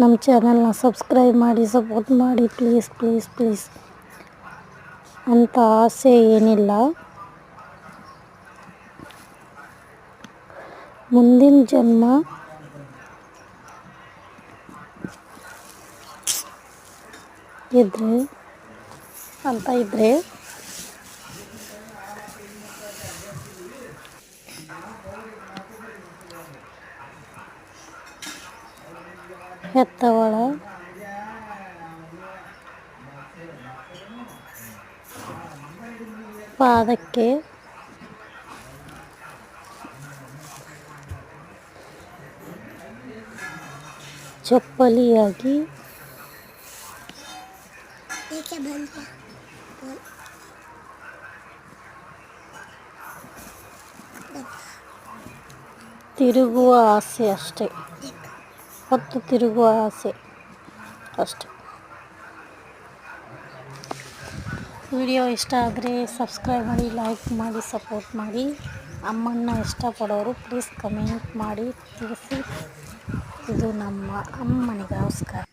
ನಮ್ಮ ಚಾನಲ್ನ ಸಬ್ಸ್ಕ್ರೈಬ್ ಮಾಡಿ ಸಪೋರ್ಟ್ ಮಾಡಿ ಪ್ಲೀಸ್ ಪ್ಲೀಸ್ ಪ್ಲೀಸ್ ಅಂತ ಆಸೆ ಏನಿಲ್ಲ. ಮುಂದಿನ ಜನ್ಮ ಇದ್ರೆ ಹೆತ್ತವಳ ಪಾದಕ್ಕೆ ಚಪ್ಪಲಿಯಾಗಿ ತಿರುಗುವ ಆಸೆ ಅಷ್ಟೆ, ಹೊತ್ತು ತಿರುಗುವ ಆಸೆ ಅಷ್ಟೆ. ವಿಡಿಯೋ ಇಷ್ಟ ಆದರೆ ಸಬ್ಸ್ಕ್ರೈಬ್ ಮಾಡಿ, ಲೈಕ್ ಮಾಡಿ, ಸಪೋರ್ಟ್ ಮಾಡಿ. ಅಮ್ಮನ್ನ ಇಷ್ಟಪಡೋರು ಪ್ಲೀಸ್ ಕಮೆಂಟ್ ಮಾಡಿ ತಿಳಿಸಿ. ಇದು ನಮ್ಮ ಅಮ್ಮನಿಗೋಸ್ಕರ.